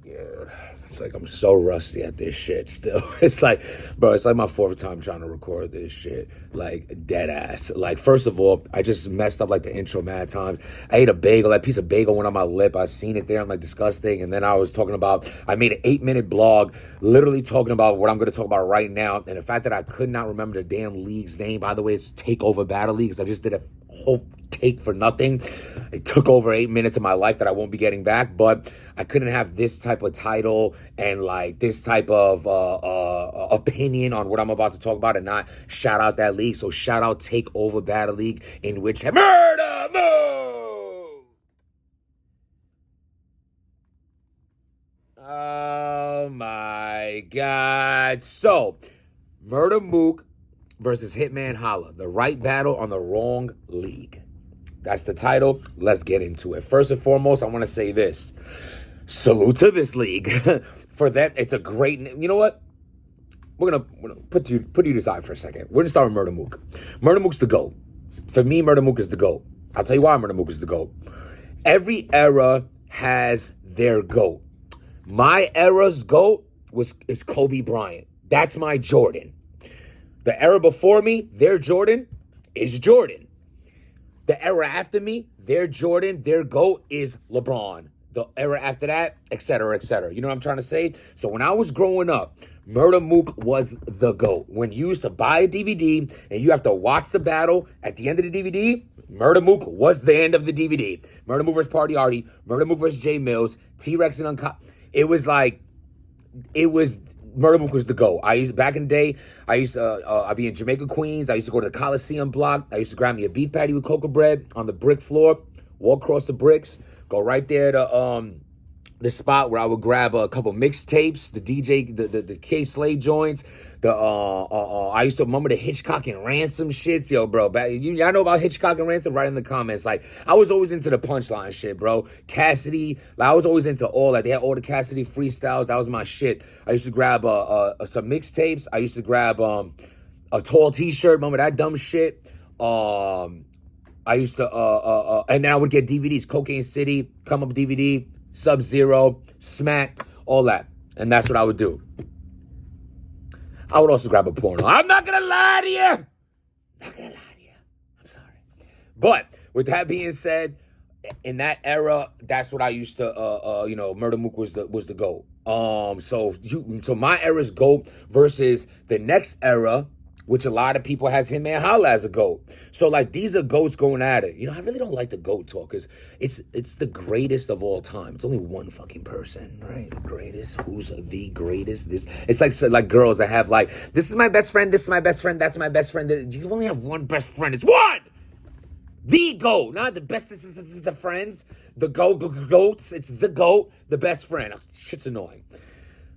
Yeah, it's like I'm so rusty at this shit still. It's like, bro, it's like my fourth time trying to record this shit. Like, dead ass. Like, first of all, I just messed up like the intro mad times. I ate a bagel, that piece of bagel went on my lip. I seen it there. I'm like, disgusting. And then I was talking about, I made an 8-minute blog literally talking about what I'm going to talk about right now. And the fact that I could not remember the damn league's name. By the way, it's Takeover Battle Leagues. I just did a whole take for nothing. It took over 8 minutes of my life that I won't be getting back, but I couldn't have this type of title and like this type of opinion on what I'm about to talk about and not shout out that league. So shout out Takeover Battle League, in which Murder Mook. Oh my God. So Murder Mook versus Hitman Holla, the right battle on the wrong league. That's the title. Let's get into it. First and foremost, I want to say this. Salute to this league. For that, it's a great... You know what? We're gonna put you aside for a second. We're gonna start with Murder Mook. Murder Mook's the GOAT. For me, Murder Mook is the GOAT. I'll tell you why Murder Mook is the GOAT. Every era has their GOAT. My era's GOAT is Kobe Bryant. That's my Jordan. The era before me, their Jordan is Jordan. The era after me, their Jordan, their GOAT is LeBron. The era after that, et cetera, et cetera. You know what I'm trying to say? So when I was growing up, Murder Mook was the GOAT. When you used to buy a DVD and you have to watch the battle, at the end of the DVD, Murder Mook was the end of the DVD. Murder Mook versus Party Artie, Murder Mook versus Jay Mills, T-Rex and Murder Mook was the GOAT. Back in the day, I'd be in Jamaica, Queens. I used to go to the Coliseum block. I used to grab me a beef patty with cocoa bread on the brick floor, walk across the bricks, go right there to the spot where I would grab a couple mixtapes, the DJ, the K Slade joints. I used to remember the Hitchcock and Ransom shits, yo, bro. Y'all know about Hitchcock and Ransom? Write in the comments. Like, I was always into the punchline shit, bro. Cassidy, like, I was always into all that. They had all the Cassidy freestyles. That was my shit. I used to grab some mixtapes. I used to grab a tall T-shirt. Remember that dumb shit? I used to and then I would get DVDs. Cocaine City, Come Up DVD, Sub-Zero, Smack, all that. And that's what I would do. I would also grab a porno. I'm not going to lie to you. I'm sorry. But with that being said, in that era, that's what I used to, Murder Mook was the GOAT. So my era's GOAT versus the next era, which a lot of people has Hitman Holla as a GOAT. So, like, these are GOATs going at it. You know, I really don't like the GOAT talk because it's the greatest of all time. It's only one fucking person, right? Greatest. Who's the greatest? It's like girls that have, like, this is my best friend, this is my best friend, that's my best friend. You only have one best friend. It's one! The GOAT. Not the best the friends. The GOATs. It's the GOAT, the best friend. Shit's annoying.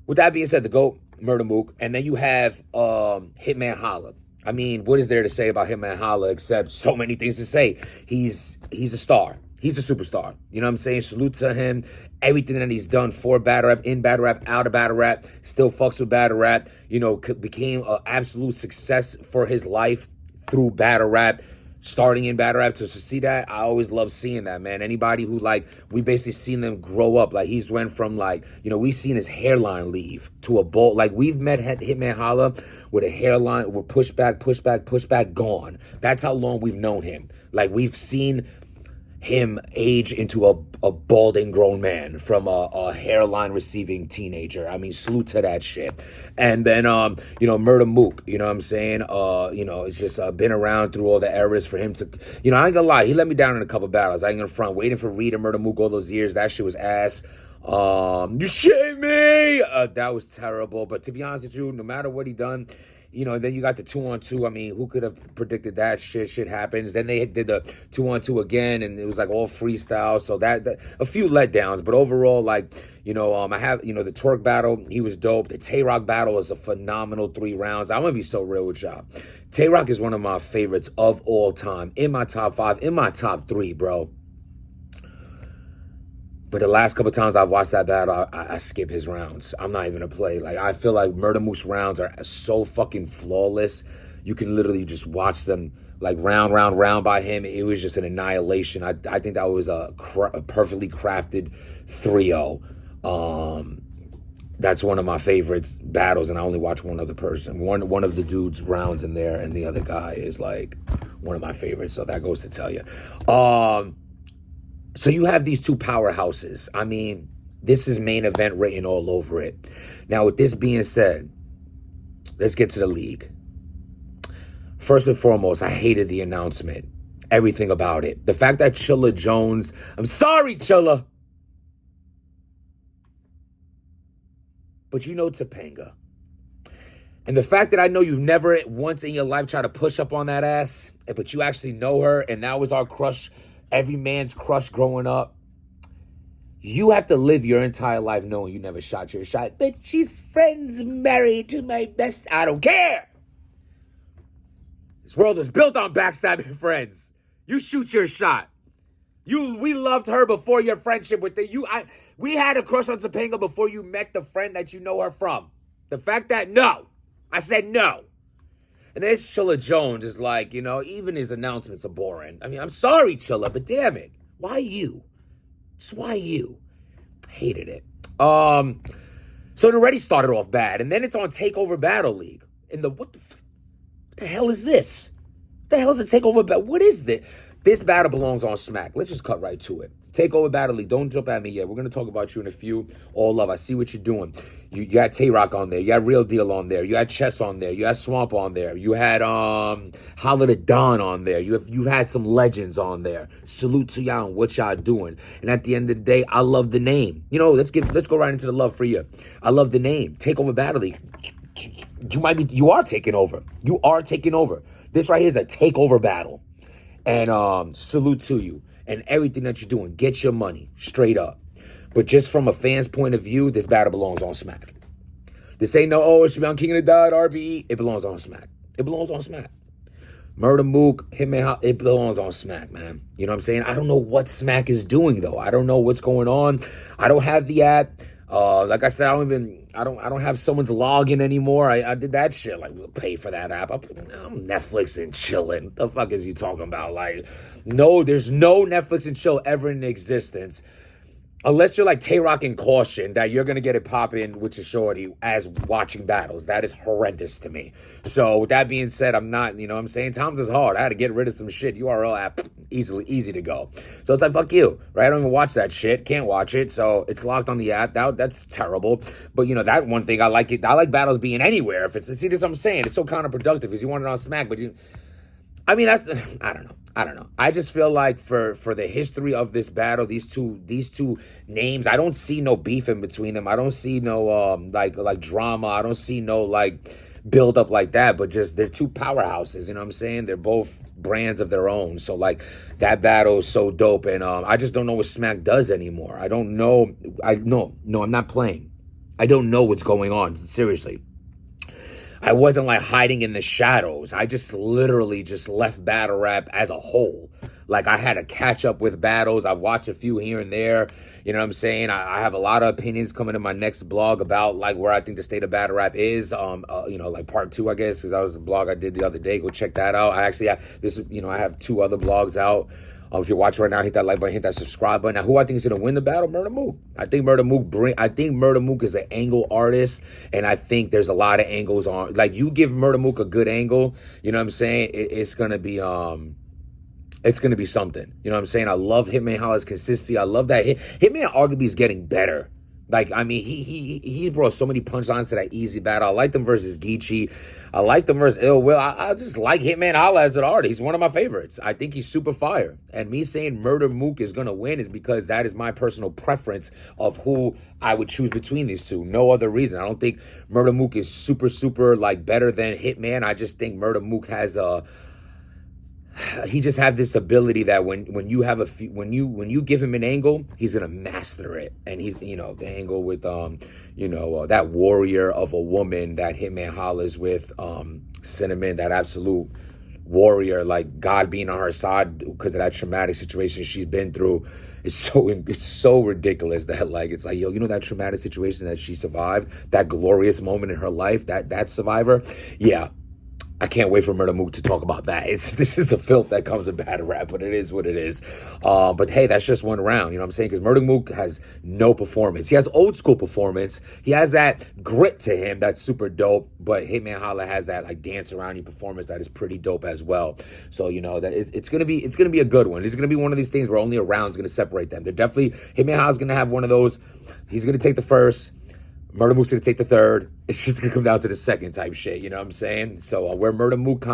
With that being said, the GOAT, Murder Mook, and then you have Hitman Holla. I mean, what is there to say about Hitman Holla except so many things to say? He's a star. He's a superstar. You know what I'm saying? Salute to him. Everything that he's done for battle rap, in battle rap, out of battle rap, still fucks with battle rap. You know, became an absolute success for his life through battle rap. Starting in battle rap, to see that, I always love seeing that, man. Anybody who, like, we basically seen them grow up. Like, he's went from, like, you know, we've seen his hairline leave to a bald. Like, we've met Hitman Holla with a hairline, with pushback, gone. That's how long we've known him. Like, we've seen him age into a balding grown man from a hairline receiving teenager. I mean, salute to that shit. And then, Murder Mook, you know what I'm saying? It's just been around through all the eras for him to, I ain't gonna lie, he let me down in a couple battles. I ain't gonna front, waiting for Reed and Murder Mook all those years. That shit was ass. You shit me! That was terrible. But to be honest with you, no matter what he done, then you got the 2-on-2. I mean, who could have predicted that shit? Shit happens. Then they did the 2-on-2 again, and it was like all freestyle. So that a few letdowns, but overall, like, I have, the twerk battle. He was dope. The Tay-Rock battle is a phenomenal 3 rounds. I'm gonna be so real with y'all. Tay-Rock is one of my favorites of all time. In my top 5, in my top 3, bro. But the last couple times I've watched that battle, I skip his rounds. I'm not even gonna play. Like, I feel like Murder Mook's rounds are so fucking flawless. You can literally just watch them, like, round by him. It was just an annihilation. I think that was a perfectly crafted 3-0. That's one of my favorite battles, and I only watch one other person. One of the dudes rounds in there, and the other guy is like one of my favorites. So that goes to tell you. So you have these two powerhouses. I mean, this is main event written all over it. Now, with this being said, let's get to the league. First and foremost, I hated the announcement. Everything about it. The fact that Chilla Jones, I'm sorry, Chilla, but you know Topanga. And the fact that I know you've never once in your life tried to push up on that ass, but you actually know her, and that was our crush, every man's crush growing up. You have to live your entire life knowing you never shot your shot. But she's friends married to my best. I don't care. This world is built on backstabbing friends. You shoot your shot. We loved her before your friendship with we had a crush on Topanga before you met the friend that you know her from. The fact that, no. I said no. And this Chilla Jones is like, even his announcements are boring. I mean, I'm sorry, Chilla, but damn it. Why you? Just why you? Hated it. So it already started off bad. And then it's on TakeOver Battle League. And what the hell is this? What the hell is a TakeOver Battle? What is this? This battle belongs on Smack. Let's just cut right to it. TakeOver Battle League. Don't jump at me yet. We're going to talk about you in a few. All love. I see what you're doing. You got Tay-Rock on there. You got Real Deal on there. You had Chess on there. You had Swamp on there. You had Holla the Don on there. You've had some legends on there. Salute to y'all and what y'all doing. And at the end of the day, I love the name. Let's go right into the love for you. I love the name. TakeOver Battle League. You are taking over. You are taking over. This right here is a takeover battle. And salute to you and everything that you're doing. Get your money straight up. But just from a fan's point of view, this battle belongs on Smack. This ain't no, it should be on King of the Dot, RBE. It belongs on Smack. It belongs on Smack. Murder Mook, Hitman, it belongs on Smack, man. You know what I'm saying? I don't know what Smack is doing, though. I don't know what's going on. I don't have the app. Like I said, I don't have someone's login anymore. I did that shit. Like, we'll pay for that app. I'm Netflix and chilling. What the fuck is you talking about? Like, no, there's no Netflix and chill ever in existence. Unless you're like Tay-Rock and Caution, that you're going to get it popping with your shorty as watching battles. That is horrendous to me. So with that being said, I'm not, what I'm saying? Times is hard. I had to get rid of some shit. URL app, easy to go. So it's like, fuck you, right? I don't even watch that shit. Can't watch it. So it's locked on the app. That's terrible. But, that one thing, I like it. I like battles being anywhere. See, this is what I'm saying. It's so counterproductive because you want it on Smack, but I don't know. I just feel like for the history of this battle, these two names, I don't see no beef in between them. I don't see no like drama. I don't see no like build up like that. But just they're two powerhouses. You know what I'm saying? They're both brands of their own. So like that battle is so dope. And I just don't know what Smack does anymore. I don't know. No, I'm not playing. I don't know what's going on. Seriously. I wasn't like hiding in the shadows. I just literally just left battle rap as a whole. Like I had to catch up with battles. I've watched a few here and there. You know what I'm saying? I have a lot of opinions coming in my next blog about like where I think the state of battle rap is. Like part 2, I guess, because that was the blog I did the other day. Go check that out. I actually have this. I have 2 other blogs out. If you're watching right now, hit that like button, hit that subscribe button. Now, who I think is going to win the battle? Murder Mook. I think Murder Mook is an angle artist, and I think there's a lot of angles on. Like, you give Murder Mook a good angle, you know what I'm saying? It's going to be something. You know what I'm saying? I love Hitman Holla's consistency. I love that Hitman arguably is getting better. Like, I mean, he brought so many punchlines to that easy battle. I like them versus Geechee. I like them versus Ill Will. I just like Hitman Holla as an artist. He's one of my favorites. I think he's super fire. And me saying Murder Mook is going to win is because that is my personal preference of who I would choose between these two. No other reason. I don't think Murder Mook is super, super, like, better than Hitman. I just think Murder Mook has he just have this ability that when you give him an angle, he's gonna master it. And he's the angle with that warrior of a woman that Hitman Holla's with, Cinnamon, that absolute warrior, like God being on her side because of that traumatic situation she's been through. It's so ridiculous that it's like, yo, that traumatic situation that she survived, that glorious moment in her life, that survivor, yeah. I can't wait for Murder Mook to talk about that. This is the filth that comes in battle rap, but it is what it is. But hey, that's just one round, you know what I'm saying? Because Murder Mook has no performance. He has old school performance. He has that grit to him that's super dope. But Hitman Holla has that like dance around you performance that is pretty dope as well. So you know that it's gonna be a good one. It's gonna be one of these things where only a round's gonna separate them. They're definitely Hitman Holla's gonna have one of those. He's gonna take the first. Murder Mook's gonna take the third. It's just gonna come down to the second type shit. You know what I'm saying? So where Murder Mook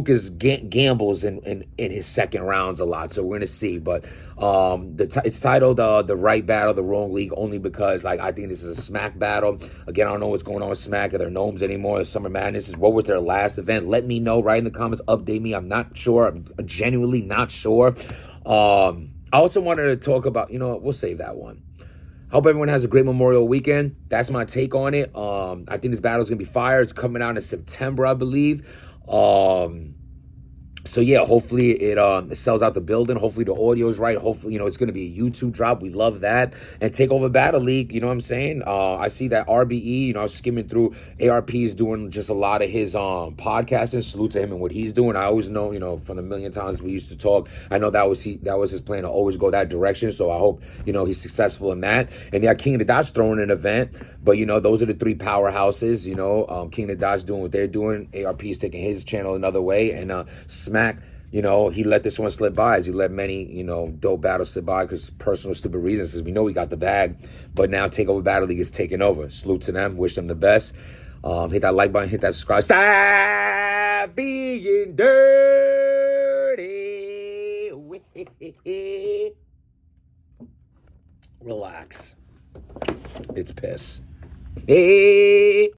is gambles in his second rounds a lot. So we're gonna see. But it's titled the Right Battle, the Wrong League, only because like I think this is a Smack battle. Again, I don't know what's going on with Smack. Are there gnomes anymore? The Summer Madness is what was their last event? Let me know. Right in the comments. Update me. I'm not sure. I'm genuinely not sure. I also wanted to talk about. You know what? We'll save that one. Hope everyone has a great Memorial weekend. That's my take on it. I think this battle is going to be fire. It's coming out in September, I believe. So yeah, hopefully it sells out the building. Hopefully the audio is right. Hopefully, you know, it's going to be a YouTube drop. We love that. And Takeover Battle League, you know what I'm saying? I see that RBE, you know, I was skimming through. ARP is doing just a lot of his podcasting. Salute to him and what he's doing. I always know, you know, from the million times we used to talk, I know that was his plan to always go that direction. So I hope, you know, he's successful in that. And yeah, King of the Dots throwing an event. But, you know, those are the three powerhouses, you know. King of the Dots doing what they're doing. ARP is taking his channel another way. And Smack, you know, he let this one slip by, as he let many, you know, dope battles slip by because personal stupid reasons, because we know he got the bag. But now Takeover Battle League is taking over. Salute to them. Wish them the best. Hit that like button. Hit that subscribe. Stop being dirty. Relax. It's piss. Hey.